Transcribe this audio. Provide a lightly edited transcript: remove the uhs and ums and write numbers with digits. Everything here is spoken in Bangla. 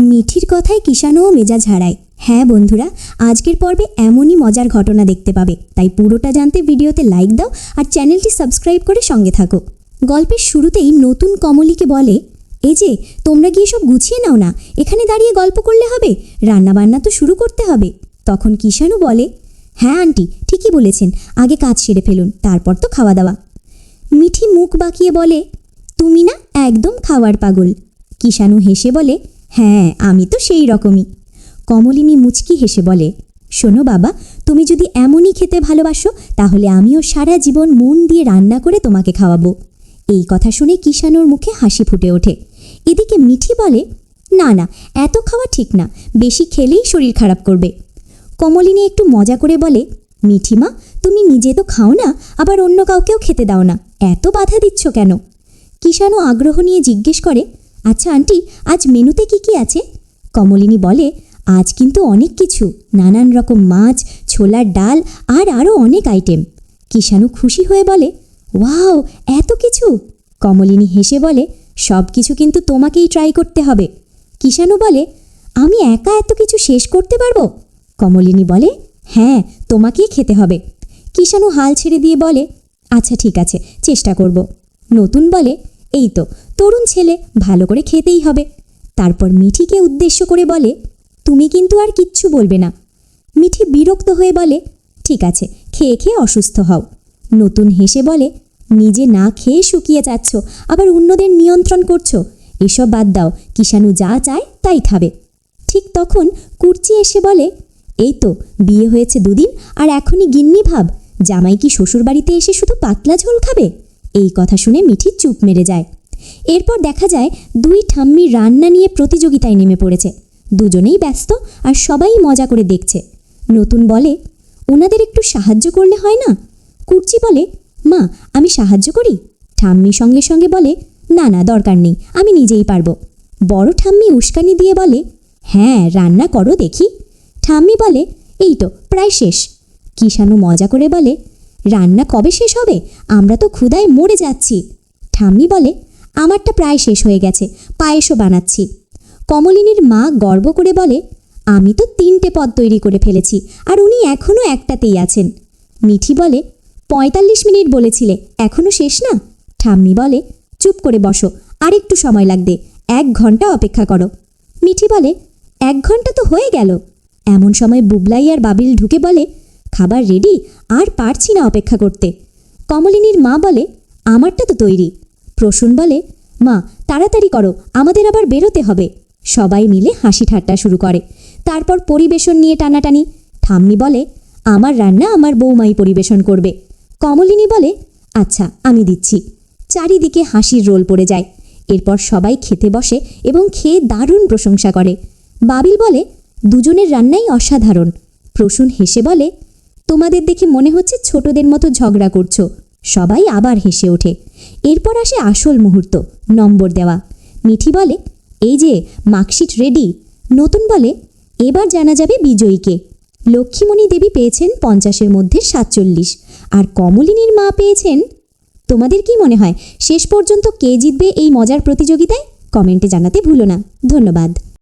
মিঠির কথায় কিষাণও মেজাজ হারায়। হ্যাঁ বন্ধুরা, আজকের পর্বে এমনই মজার ঘটনা দেখতে পাবে, তাই পুরোটা জানতে ভিডিওতে লাইক দাও আর চ্যানেলটি সাবস্ক্রাইব করে সঙ্গে থাকো। গল্পের শুরুতেই নতুন কমলিকে বলে, এই যে তোমরা গিয়ে সব গুছিয়ে নাও না, এখানে দাঁড়িয়ে গল্প করলে হবে, রান্নাবান্না তো শুরু করতে হবে। তখন কিষাণু বলে, হ্যাঁ আন্টি ঠিকই বলেছেন, আগে কাজ সেরে ফেলুন, তারপর তো খাওয়া দাওয়া। মিঠি মুখ বাঁকিয়ে বলে, তুমি না একদম খাওয়ার পাগল। কিষাণু হেসে বলে, হ্যাঁ আমি তো সেই রকমই। কমলিনী মুচকি হেসে বলে, শোনো বাবা, তুমি যদি এমনই খেতে ভালোবাসো তাহলে আমিও সারা জীবন মন দিয়ে রান্না করে তোমাকে খাওয়াবো। এই কথা শুনে কিষাণুর মুখে হাসি ফুটে ওঠে। এদিকে মিঠি বলে, না না, এত খাওয়া ঠিক না, বেশি খেলেই শরীর খারাপ করবে। কমলিনী একটু মজা করে বলে, মিঠিমা তুমি নিজে তো খাও না, আবার অন্য কাউকেও খেতে দাও না, এত বাধা দিচ্ছ কেন? কিষাণু আগ্রহ নিয়ে জিজ্ঞেস করে, আচ্ছা আন্টি, আজ মেনুতে কি কি আছে? কমলিনী বলে, আজ কিন্তু অনেক কিছু, নানান রকম মাছ, ছোলার ডাল আর আরও অনেক আইটেম। কিষাণু খুশি হয়ে বলে, ওয়াও এত কিছু! কমলিনী হেসে বলে, সব কিছু কিন্তু তোমাকেই ট্রাই করতে হবে। কিষাণু বলে, আমি একা এত কিছু শেষ করতে পারবো? কমলিনী বলে, হ্যাঁ তোমাকেই খেতে হবে। কিষাণু হাল ছেড়ে দিয়ে বলে, আচ্ছা ঠিক আছে, চেষ্টা করব। নতুন বলে, এই তো তরুণ ছেলে, ভালো করে খেতেই হবে। তারপর মিঠিকে উদ্দেশ্য করে বলে, তুমি কিন্তু আর কিচ্ছু বলবে না। মিঠি বিরক্ত হয়ে বলে, ঠিক আছে, খেয়ে খেয়ে অসুস্থ হও। নতুন হেসে বলে, নিজে না খেয়ে শুকিয়ে যাচ্ছ, আবার অন্যদের নিয়ন্ত্রণ করছো, এসব বাদ দাও, কিষাণু যা চায় তাই খাবে। ঠিক তখন কুর্চি এসে বলে, এই তো বিয়ে হয়েছে দুদিন আর এখনই গিন্নি ভাব, জামাই কি শ্বশুরবাড়িতে এসে শুধু পাতলা ঝোল খাবে? এই কথা শুনে মিঠি চুপ মেরে যায়। এরপর দেখা যায় দুই ঠাম্মি রান্না নিয়ে প্রতিযোগিতায় নেমে পড়েছে। দুজনেই ব্যস্ত আর সবাই মজা করে দেখছে। নতুন বলে, ওনাদের একটু সাহায্য করলে হয় না? কুর্চি বলে, মা আমি সাহায্য করি? ঠাম্মি সঙ্গে সঙ্গে বলে, না না দরকার নেই, আমি নিজেই পারবো। বড় ঠাম্মি উস্কানি দিয়ে বলে, হ্যাঁ রান্না করো দেখি। ঠাম্মি বলে, এই তো প্রায় শেষ। কিষাণু মজা করে বলে, রান্না কবে শেষ হবে? আমরা তো ক্ষুধায় মরে যাচ্ছি। ঠাম্মি বলে, আমারটা প্রায় শেষ হয়ে গেছে, পায়েসও বানাচ্ছি। কমলিনীর মা গর্ব করে বলে, আমি তো 3টে পদ তৈরি করে ফেলেছি, আর উনি এখনও একটাতেই আছেন। মিঠি বলে, 45 মিনিট বলেছিলে, এখনও শেষ না? ঠাম্মি বলে, চুপ করে বসো, আর একটু সময় লাগবে, 1 ঘন্টা অপেক্ষা করো। মিঠি বলে, 1 ঘন্টা তো হয়ে গেল। এমন সময় বুবলাই আর বাবিল ঢুকে বলে, খাবার রেডি, আর পারছি না অপেক্ষা করতে। কমলিনীর মা বলে, আমারটা তো তৈরি। প্রসূন বলে, মা তাড়াতাড়ি করো, আমাদের আবার বেরোতে হবে। সবাই মিলে হাসি ঠাট্টা শুরু করে। তারপর পরিবেশন নিয়ে টানাটানি। ঠাম্মি বলে, আমার রান্না আমার বৌমাই পরিবেশন করবে। কমলিনী বলে, আচ্ছা আমি দিচ্ছি। চারিদিকে হাসির রোল পড়ে যায়। এরপর সবাই খেতে বসে এবং খেয়ে দারুণ প্রশংসা করে। বাবিল বলে, দুজনের রান্নাই অসাধারণ। প্রসূন হেসে বলে, তোমাদের দেখে মনে হচ্ছে ছোটদের মতো ঝগড়া করছো। সবাই আবার হেসে ওঠে। এরপর আসে আসল মুহূর্ত, নম্বর দেওয়া। মিঠি বলে, এই যে মার্কশিট রেডি। নতুন বলে, এবার জানা যাবে বিজয়ীকে। লক্ষ্মীমণি দেবী পেয়েছেন 50-এর মধ্যে 47, আর কমলিনীর মা পেয়েছেন। তোমাদের কি মনে হয় শেষ পর্যন্ত কে জিতবে এই মজার প্রতিযোগিতায়? কমেন্টে জানাতে ভুলো না। ধন্যবাদ।